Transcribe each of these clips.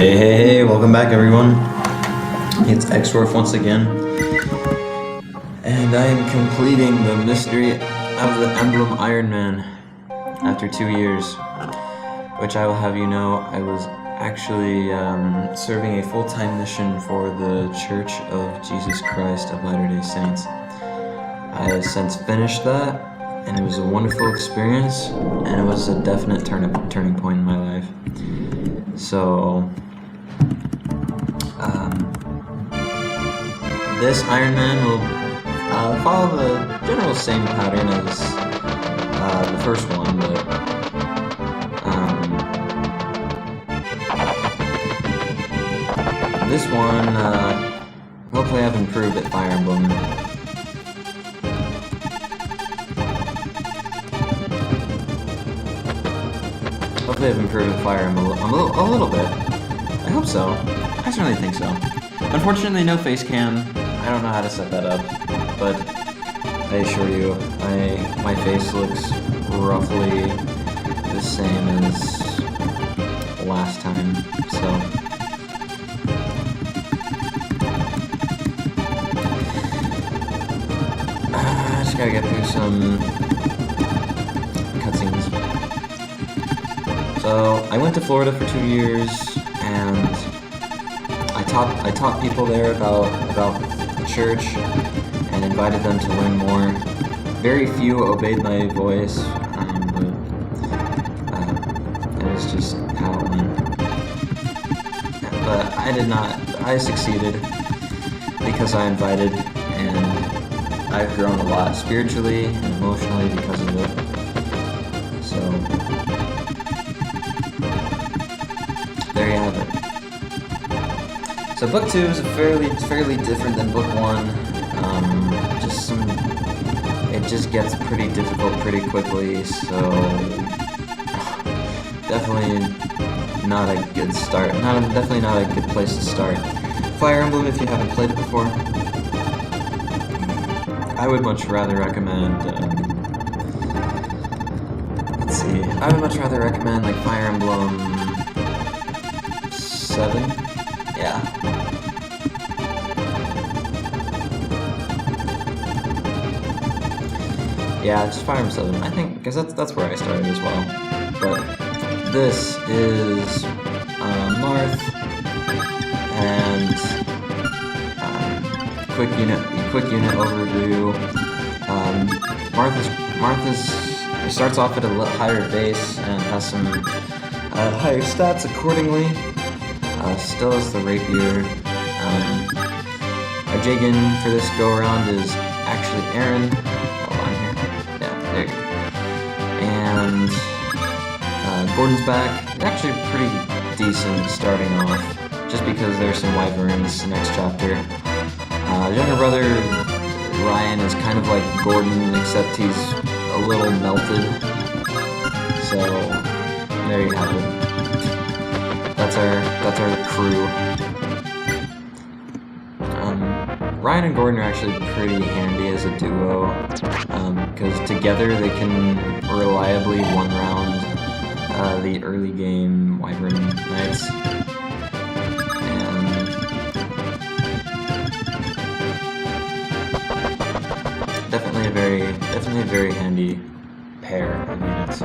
Hey, welcome back everyone. It's X-Dwarf once again. And I am completing the mystery of the Emblem Iron Man after 2 years. Which I will have you know, I was actually serving a full-time mission for the Church of Jesus Christ of Latter-day Saints. I have since finished that, and it was a wonderful experience, and it was a definite turning point in my life. So, this Iron Man will follow the general same pattern as the first one, but this one, hopefully I've improved at Fire Emblem. Hopefully I've improved at Fire Emblem a little bit. I hope so. I certainly think so. Unfortunately, no face cam. I don't know how to set that up, but I assure you, my face looks roughly the same as last time, so. I just gotta get through some cutscenes. So, I went to Florida for 2 years, and I taught people there about the church, and invited them to learn more. Very few obeyed my voice, but it was just how it went. But I succeeded, because I invited, and I've grown a lot spiritually and emotionally because of it. So, there you have it. So book 2 is fairly different than book 1. It just gets pretty difficult pretty quickly, so definitely not a good start. Definitely not a good place to start. Fire Emblem, if you haven't played it before, I would much rather recommend. Let's see. I would much rather recommend like Fire Emblem 7. Yeah. Yeah, just Fire Emblem 7. I think because that's where I started as well. But this is Marth and quick unit overview. Marth starts off at a higher base and has some higher stats accordingly. Still has the rapier. Our Jagan for this go around is actually Aaron. Hold on here. Yeah, there you go. And Gordon's back. Actually pretty decent starting off, just because there's some wyverns next chapter. Younger brother Ryan is kind of like Gordon, except he's a little melted. So there you have it. That's our crew. Ryan and Gordon are actually pretty handy as a duo, because together they can reliably one-round the early game Wyvern Knights. And definitely a very handy pair of units.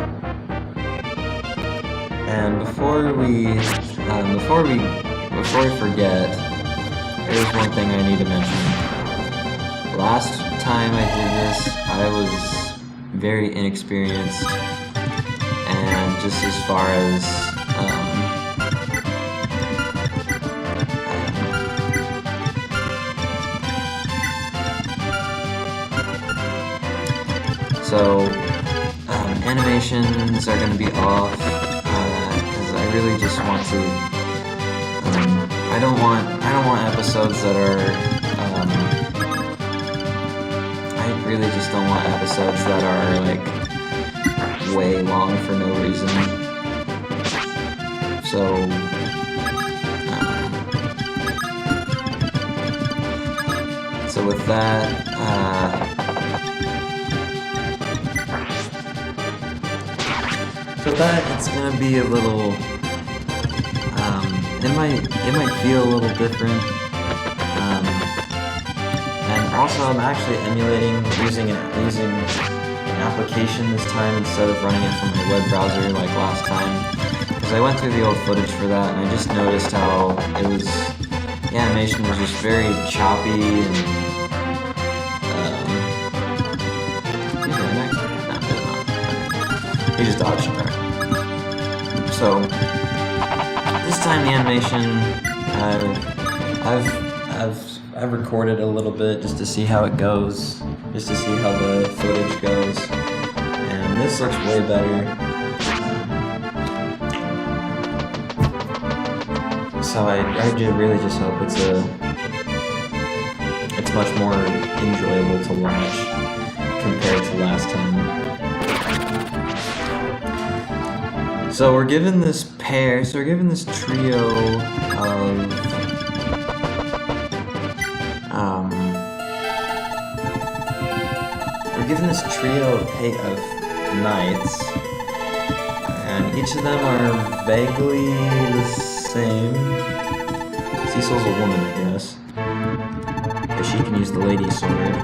And before we forget, there's one thing I need to mention. Last time I did this, I was very inexperienced, and just as far as so animations are going to be off. I really just want to. I don't want episodes that are. I really just don't want episodes that are like way long for no reason. So. So with that. So that it's gonna be a little it might feel a little different. And also, I'm actually emulating using an application this time instead of running it from my web browser like last time. Because I went through the old footage for that, and I just noticed how the animation was just very choppy and. He just dodged there. So this time the animation, I've recorded a little bit just to see how it goes, just to see how the footage goes, and this looks way better. So I really just hope it's much more enjoyable to watch compared to last time. So we're given this trio of knights, and each of them are vaguely the same. Cecil's a woman, I guess, because she can use the lady sword.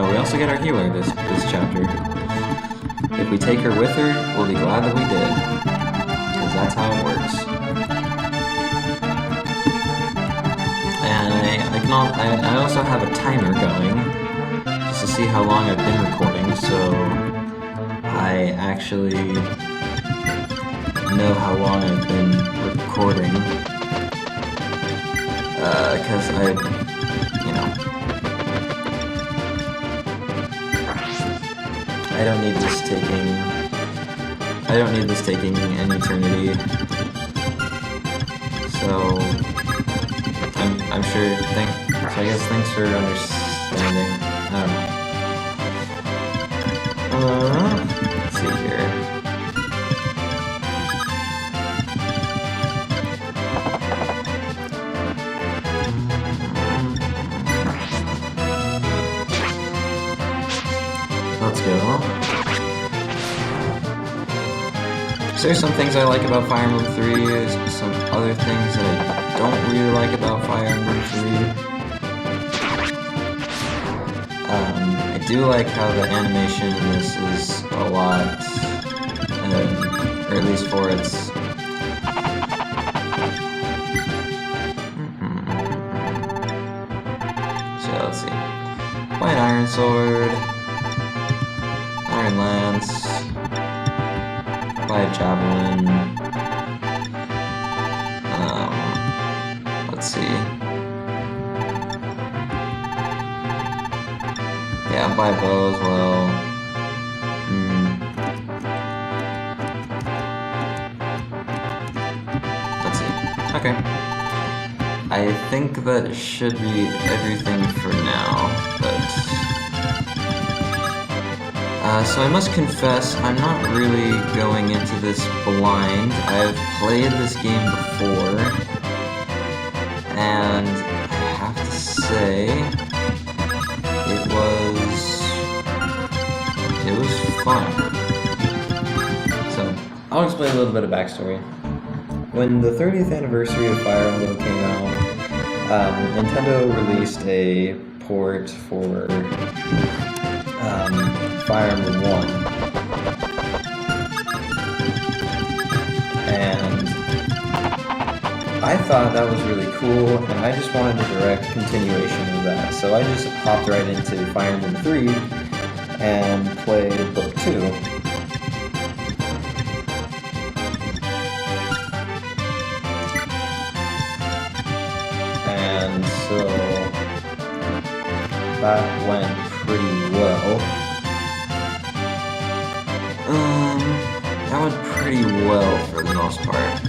We also get our healer this chapter. If we take her with her, we'll be glad that we did, because that's how it works. And I also have a timer going, just to see how long I've been recording, so I actually know how long I've been recording, because I don't need this taking an eternity. So I'm sure. So I guess thanks for understanding. I don't know. Let's see here. Let's go. So there's some things I like about Fire Emblem 3, there's some other things that I don't really like about Fire Emblem 3. I do like how the animation in this is a lot, or at least for its... So let's see. Buy an iron sword. Iron lance, buy a javelin, let's see, yeah, buy a bow as well, let's see, okay, I think that should be everything for now, but... So I must confess, I'm not really going into this blind. I've played this game before, and I have to say, it was fun. So, I'll explain a little bit of backstory. When the 30th anniversary of Fire Emblem came out, Nintendo released a port for Fire Emblem 1, and I thought that was really cool, and I just wanted a direct continuation of that, so I just hopped right into Fire Emblem 3 and played Book 2. And so that went pretty well. That went pretty well for the most part.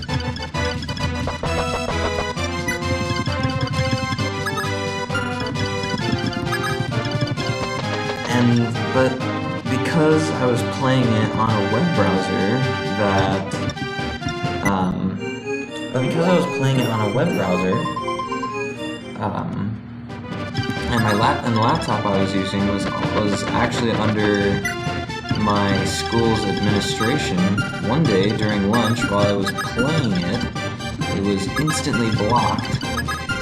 But because I was playing it on a web browser and the laptop I was using was actually under my school's administration one day during lunch while I was playing it. It was instantly blocked.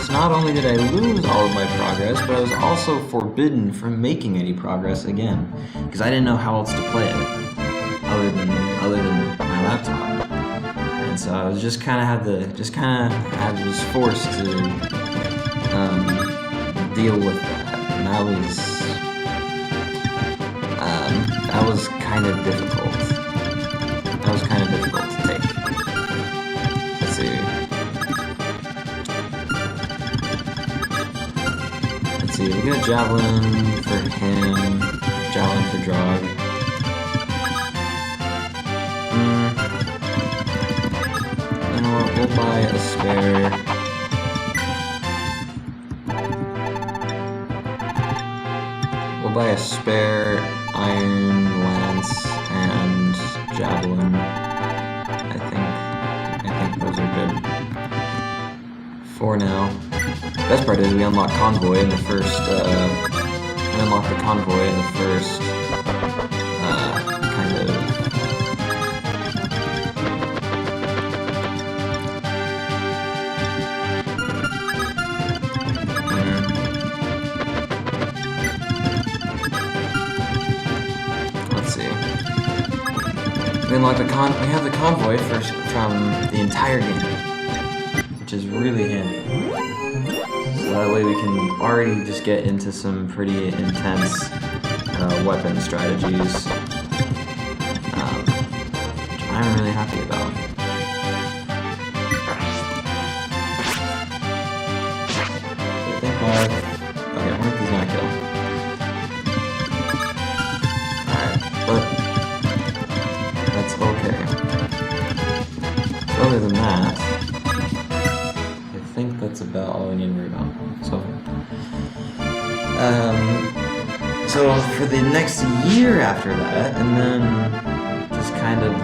So not only did I lose all of my progress, but I was also forbidden from making any progress again, because I didn't know how else to play it other than my laptop. And so I was was forced to deal with that, and that was kind of difficult. That was kind of difficult to take. Let's see. We got Javelin for him, Javelin for Drog. You know what, we'll buy a spare. We'll buy a spare Iron Lance and Javelin. I think those are good for now. Best part is we unlock Convoy in the first, kind of, let's see. We have the Convoy from the entire game, which is really handy. So that way we can already just get into some pretty intense weapon strategies, which I'm really happy about. I think okay, Marth does not kill. Alright, but that's okay. So other than that, I think that's about all we need to worry about. So for the next year after that, and then just kind of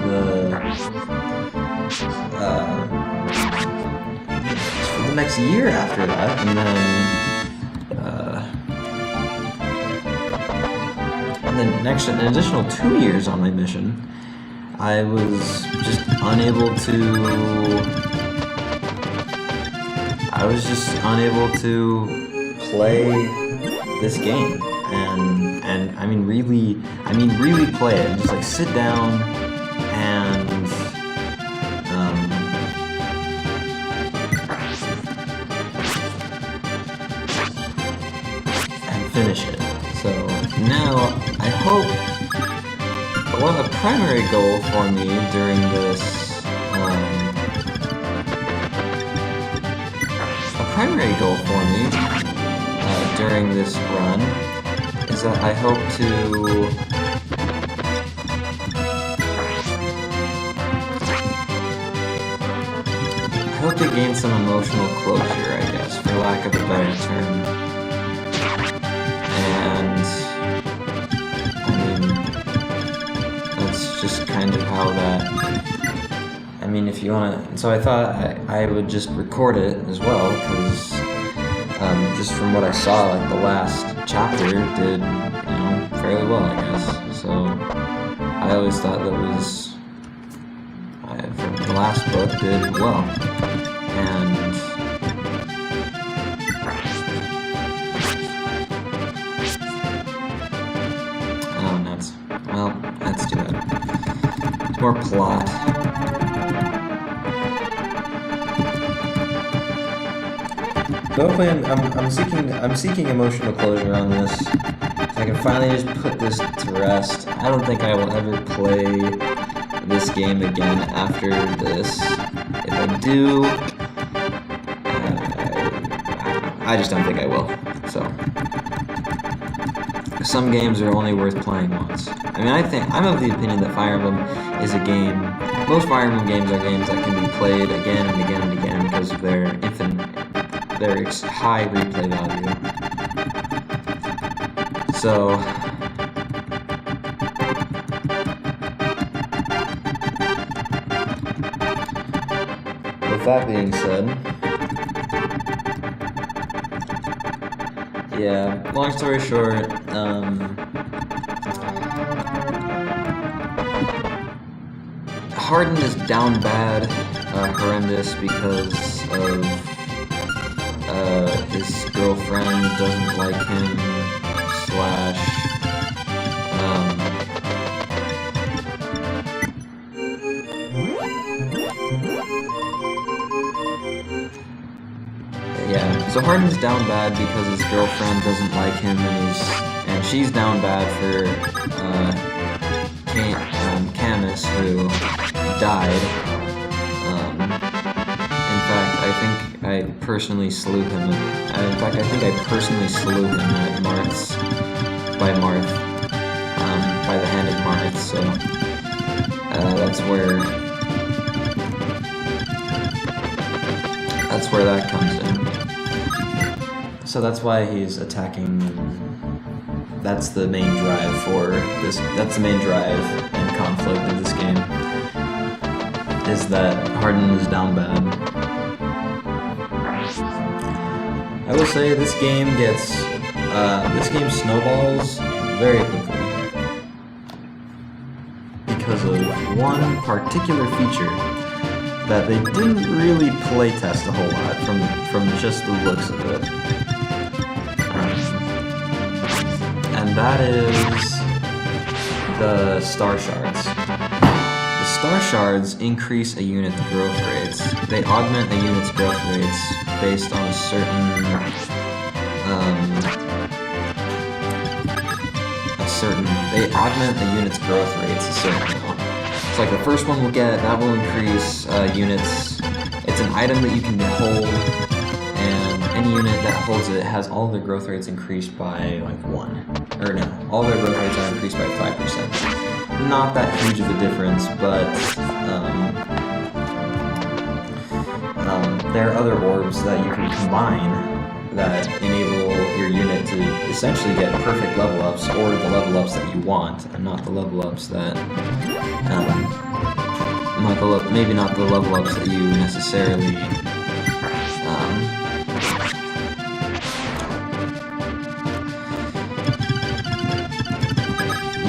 for the next year after that, and then an additional 2 years on my mission, I was just unable to play this game, and I mean really play it. Just like sit down and finish it. So now I hope a primary goal for me during this during this run is that I hope to gain some emotional closure, I guess, for lack of a better term. And I mean, that's just kind of how that. I mean, if you want to. So I thought I would just record it as well, because just from what I saw, like the last chapter did, fairly well, I guess. So I always thought the last book did well, and oh nuts. Well, that's too bad. It's more plot. So hopefully I'm seeking emotional closure on this, so I can finally just put this to rest. I don't think I will ever play this game again after this. If I do, I just don't think I will. So some games are only worth playing once. I mean, I'm of the opinion that Fire Emblem is a game. Most Fire Emblem games are games that can be played again and again and again because of their high replay value. So with that being said, yeah, long story short, Harden is down bad, horrendous, because of his girlfriend doesn't like him, slash, yeah, so Harden's down bad because his girlfriend doesn't like him, and she's down bad for Camus, who died. In fact, I think I personally slew him. I think I personally slew him at Marth's, by the hand of Marth. So that's where that comes in. So that's why he's attacking. That's the main drive for this. That's the main drive and conflict of this game. Is that Harden is down bad. I will say this game snowballs very quickly because of one particular feature that they didn't really playtest a whole lot from just the looks of it. And that is the Star Shards. The Star Shards increase a unit's growth rates. They augment a unit's growth rates based on a they augment a unit's growth rates a certain amount. It's like the first one we'll get, that will increase units. It's an item that you can hold, and any unit that holds it has all their growth rates increased by like 1. Or no, all their growth rates are increased by 5%. Not that huge of a difference, but there are other orbs that you can combine that enable your unit to essentially get perfect level ups, or the level ups that you want, and not the level ups that maybe not the level ups that you necessarily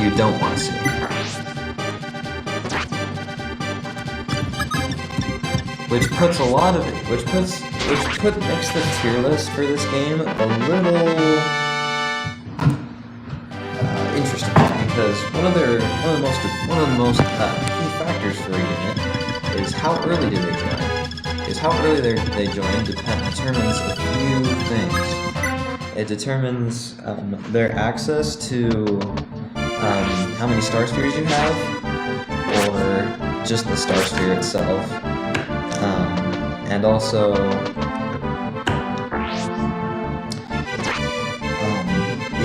you don't want to see. Which puts a lot of it, makes the tier list for this game a little interesting, because one of the most key factors for a unit is how early do they join. How early they join determines a few things. It determines their access to how many star spheres you have, or just the star sphere itself. And also the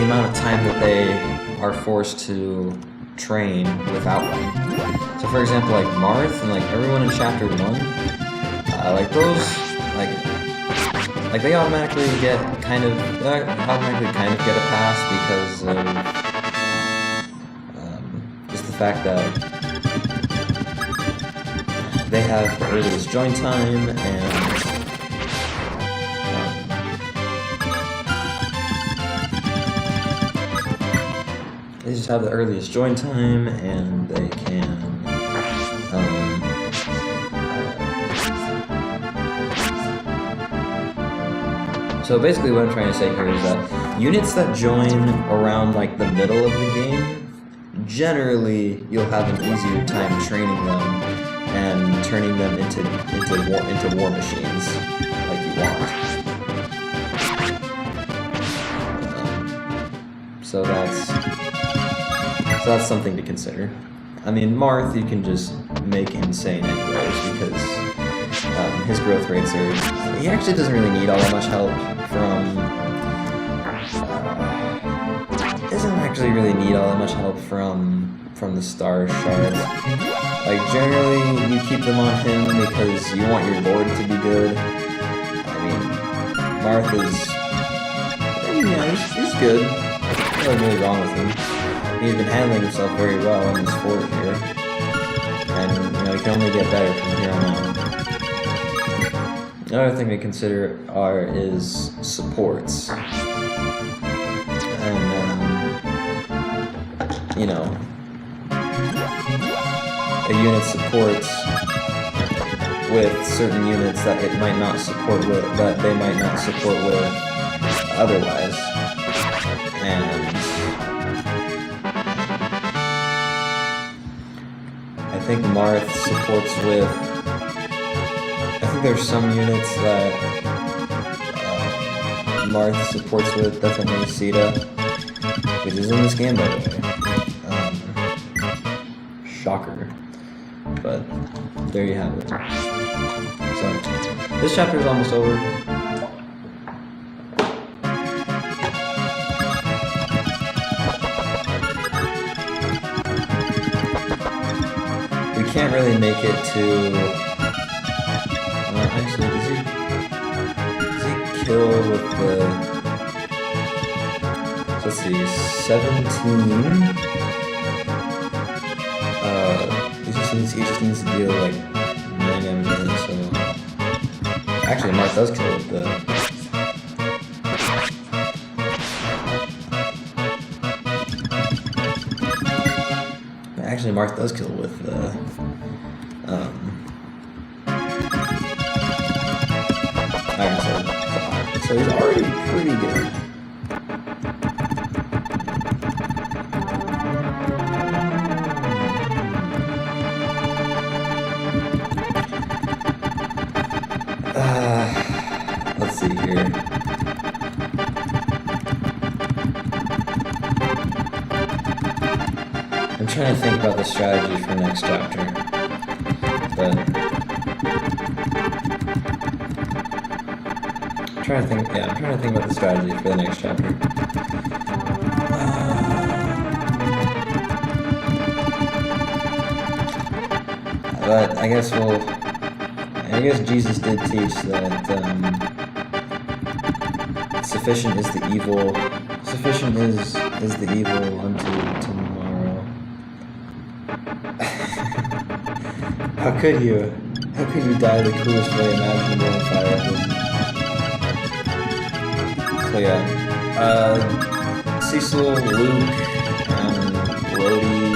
amount of time that they are forced to train without one. So for example, like Marth and like everyone in Chapter 1, like those, like they automatically kind of get a pass because of just the fact that they have the earliest join time, and they just have the earliest join time, and they can so basically what I'm trying to say here is that units that join around like the middle of the game, generally you'll have an easier time training them and turning them into war machines like you want. So that's something to consider. I mean, Marth you can just make insane anyways, because his growth rates are. He actually doesn't really need all that much help from. Doesn't actually really need all that much help from the Star Shards. Like, generally, you keep them on him because you want your Lord to be good. I mean, Marth is... he's good. There's nothing really wrong with him. He's been handling himself very well in this fort here. And, he can only get better from here on out. Another thing to consider is supports. And, a unit supports with certain units that it might not support with, that they might not support with otherwise. And I think Marth supports with, I think there's some units that Marth supports with, definitely Sita, which is in this game by the way. Shocker. But there you have it. So this chapter is almost over. We can't really make it to. Actually, does he kill with the? Let's see, 17. He just needs to deal like 9 damage, so actually Marth does kill with the Iron Sword. So he's already pretty good. Let's see here. I'm trying to think about the strategy for next chapter, but I'm trying to think about the strategy for the next chapter. But I guess Jesus did teach that sufficient is the evil unto tomorrow. How could you die the coolest way imaginable in Fire Emblem? So yeah, Cecil, Luke, Lodi.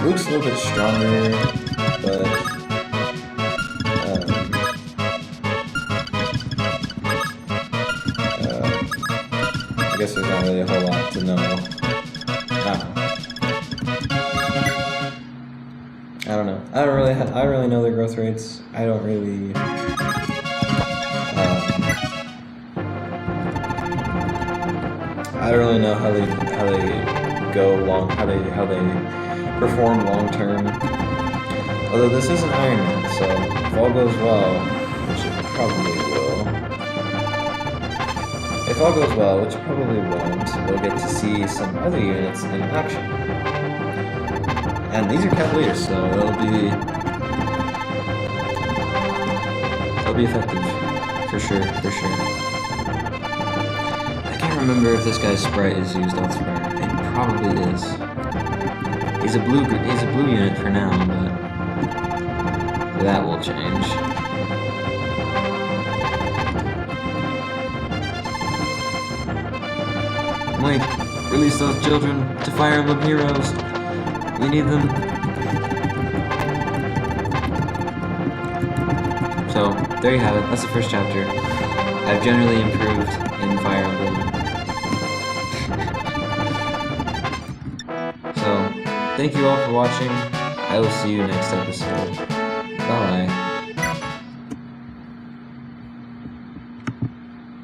Luke's a little bit stronger, but I guess there's not really a whole lot to know. I don't know. I don't really know their growth rates. I don't really. I don't really know how they go long, how they perform long term. Although this is an Iron Man, so if all goes well, which it probably will. If all goes well, which it probably won't, we'll get to see some other units in action. And these are Cavaliers, so they'll be effective for sure. I can't remember if this guy's sprite is used elsewhere. It probably is. He's a blue unit for now, but that will change. Wait, release those children to Fire Emblem Heroes. We need them. So, there you have it. That's the first chapter. I've generally improved in Fire Emblem. So, thank you all for watching. I will see you next episode. Bye.